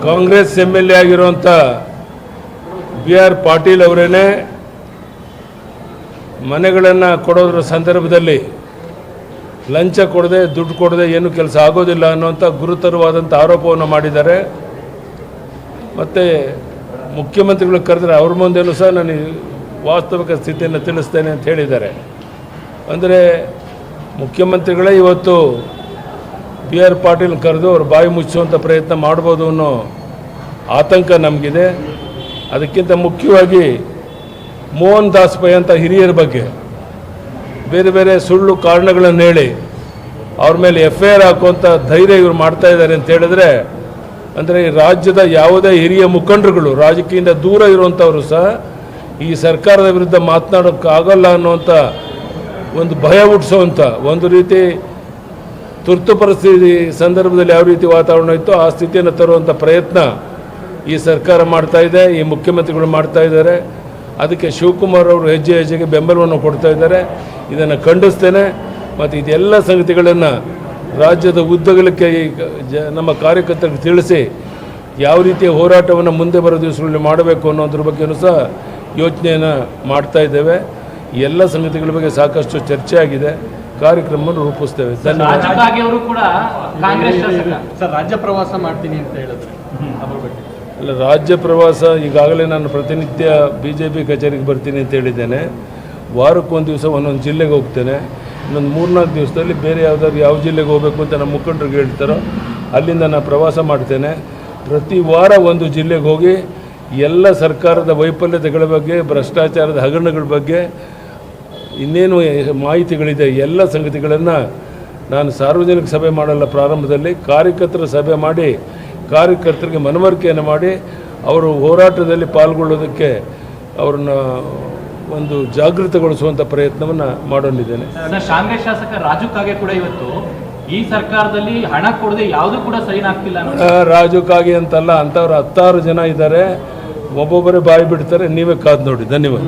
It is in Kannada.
ಕಾಂಗ್ರೆಸ್ MLA ಆಗಿರುವಂಥ BR ಪಾಟೀಲ್ ಅವರೇನೆ ಮನೆಗಳನ್ನು ಕೊಡೋದ್ರ ಸಂದರ್ಭದಲ್ಲಿ ಲಂಚ ಕೊಡದೆ ದುಡ್ಡು ಕೊಡದೆ ಏನು ಕೆಲಸ ಆಗೋದಿಲ್ಲ ಅನ್ನುವಂಥ ಗುರುತರವಾದಂಥ ಆರೋಪವನ್ನು ಮಾಡಿದ್ದಾರೆ. ಮತ್ತು ಮುಖ್ಯಮಂತ್ರಿಗಳು ಕರೆದ್ರೆ ಅವ್ರ ಮುಂದೆನೂ ಸಹ ನಾನು ವಾಸ್ತವಿಕ ಸ್ಥಿತಿಯನ್ನು ತಿಳಿಸ್ತೇನೆ ಅಂತ ಹೇಳಿದ್ದಾರೆ. ಅಂದರೆ ಮುಖ್ಯಮಂತ್ರಿಗಳೇ ಇವತ್ತು BR ಪಾಟೀಲ್ ಕರೆದು ಅವ್ರು ಬಾಯಿ ಮುಚ್ಚುವಂಥ ಪ್ರಯತ್ನ ಮಾಡ್ಬೋದು ಅನ್ನೋ ಆತಂಕ ನಮಗಿದೆ. ಅದಕ್ಕಿಂತ ಮುಖ್ಯವಾಗಿ ಮೋಹನ್ ದಾಸ್ ಪೈ ಅಂತ ಹಿರಿಯರ ಬಗ್ಗೆ ಬೇರೆ ಬೇರೆ ಸುಳ್ಳು ಕಾರಣಗಳನ್ನು ಹೇಳಿ ಅವ್ರ ಮೇಲೆ FIR ಹಾಕುವಂಥ ಧೈರ್ಯ ಇವರು ಮಾಡ್ತಾ ಇದ್ದಾರೆ ಅಂತ ಹೇಳಿದ್ರೆ, ಅಂದರೆ ಈ ರಾಜ್ಯದ ಯಾವುದೇ ಹಿರಿಯ ಮುಖಂಡರುಗಳು ರಾಜಕೀಯದಿಂದ ದೂರ ಇರುವಂಥವರು ಸಹ ಈ ಸರ್ಕಾರದ ವಿರುದ್ಧ ಮಾತನಾಡೋಕ್ಕಾಗಲ್ಲ ಅನ್ನುವಂಥ ಒಂದು ಭಯ ಹುಟ್ಟಿಸೋವಂಥ ಒಂದು ರೀತಿ ತುರ್ತು ಪರಿಸ್ಥಿತಿ ಸಂದರ್ಭದಲ್ಲಿ ಯಾವ ರೀತಿ ವಾತಾವರಣ ಇತ್ತು ಆ ಸ್ಥಿತಿಯನ್ನು ತರುವಂಥ ಪ್ರಯತ್ನ ಈ ಸರ್ಕಾರ ಮಾಡ್ತಾ ಇದೆ, ಈ ಮುಖ್ಯಮಂತ್ರಿಗಳು ಮಾಡ್ತಾ ಇದ್ದಾರೆ. ಅದಕ್ಕೆ ಶಿವಕುಮಾರ್ ಅವರು ಹೆಜ್ಜೆ ಹೆಜ್ಜೆಗೆ ಬೆಂಬಲವನ್ನು ಕೊಡ್ತಾ ಇದ್ದಾರೆ. ಇದನ್ನು ಖಂಡಿಸ್ತೇನೆ. ಮತ್ತು ಇದೆಲ್ಲ ಸಂಗತಿಗಳನ್ನು ರಾಜ್ಯದ ಉದ್ದಗಲಕ್ಕೆ ನಮ್ಮ ಕಾರ್ಯಕರ್ತರಿಗೆ ತಿಳಿಸಿ ಯಾವ ರೀತಿಯ ಹೋರಾಟವನ್ನು ಮುಂದೆ ಬರೋ ದಿವಸಗಳಲ್ಲಿ ಮಾಡಬೇಕು ಅನ್ನೋದ್ರ ಬಗ್ಗೆಯೂ ಸಹ ಯೋಚನೆಯನ್ನು ಮಾಡ್ತಾ ಇದ್ದೇವೆ. ಎಲ್ಲ ಸಂಗತಿಗಳ ಬಗ್ಗೆ ಸಾಕಷ್ಟು ಚರ್ಚೆ ಆಗಿದೆ. ಕಾರ್ಯಕ್ರಮವನ್ನು ರೂಪಿಸ್ತೇವೆ. ರಾಜ್ಯ ಪ್ರವಾಸ ಮಾಡ್ತೀನಿ ಅಂತ ಹೇಳಿದ್ರೆ ಅಲ್ಲ, ರಾಜ್ಯ ಪ್ರವಾಸ ಈಗಾಗಲೇ ನಾನು ಪ್ರತಿನಿತ್ಯ BJP ಕಚೇರಿಗೆ ಬರ್ತೀನಿ ಅಂತ ಹೇಳಿದ್ದೇನೆ. ವಾರಕ್ಕೊಂದು ದಿವಸ ಒಂದೊಂದು ಜಿಲ್ಲೆಗೆ ಹೋಗ್ತೇನೆ. ಇನ್ನೊಂದು 3-4 ದಿವಸದಲ್ಲಿ ಬೇರೆ ಯಾವುದಾದ್ರು ಯಾವ ಜಿಲ್ಲೆಗೆ ಹೋಗಬೇಕು ಅಂತ ನಮ್ಮ ಮುಖಂಡರಿಗೆ ಹೇಳ್ತಾರೋ ಅಲ್ಲಿಂದ ನಾನು ಪ್ರವಾಸ ಮಾಡ್ತೇನೆ. ಪ್ರತಿ ವಾರ ಒಂದು ಜಿಲ್ಲೆಗೆ ಹೋಗಿ ಎಲ್ಲ ಸರ್ಕಾರದ ವೈಫಲ್ಯತೆಗಳ ಬಗ್ಗೆ, ಭ್ರಷ್ಟಾಚಾರದ ಹಗರಣಗಳ ಬಗ್ಗೆ ಇನ್ನೇನು ಮಾಹಿತಿಗಳಿದೆ ಎಲ್ಲ ಸಂಗತಿಗಳನ್ನು ನಾನು ಸಾರ್ವಜನಿಕ ಸಭೆ ಮಾಡಲ್ಲ, ಪ್ರಾರಂಭದಲ್ಲಿ ಕಾರ್ಯಕರ್ತರ ಸಭೆ ಮಾಡಿ ಕಾರ್ಯಕರ್ತರಿಗೆ ಮನವರಿಕೆಯನ್ನು ಮಾಡಿ ಅವರು ಹೋರಾಟದಲ್ಲಿ ಪಾಲ್ಗೊಳ್ಳೋದಕ್ಕೆ ಅವ್ರನ್ನ ಒಂದು ಜಾಗೃತಗೊಳಿಸುವಂಥ ಪ್ರಯತ್ನವನ್ನು ಮಾಡೋನಿದ್ದೇನೆ. ಕಾಂಗ್ರೆಸ್ ಶಾಸಕ ರಾಜು ಕಾಗೆ ಕೂಡ ಇವತ್ತು ಈ ಸರ್ಕಾರದಲ್ಲಿ ಹಣ ಕೊಡದೆ ಯಾವುದೂ ಕೂಡ ಸೈನ್ ಆಗ್ತಿಲ್ಲ. ರಾಜು ಕಾಗೆ ಅಂತಲ್ಲ, ಅಂಥವ್ರು 10 ಜನ ಇದ್ದಾರೆ. ಒಬ್ಬೊಬ್ಬರೇ ಬಾಯಿ ಬಿಡ್ತಾರೆ. ನೀವೇ ಕಾದು ನೋಡಿ. ಧನ್ಯವಾದ.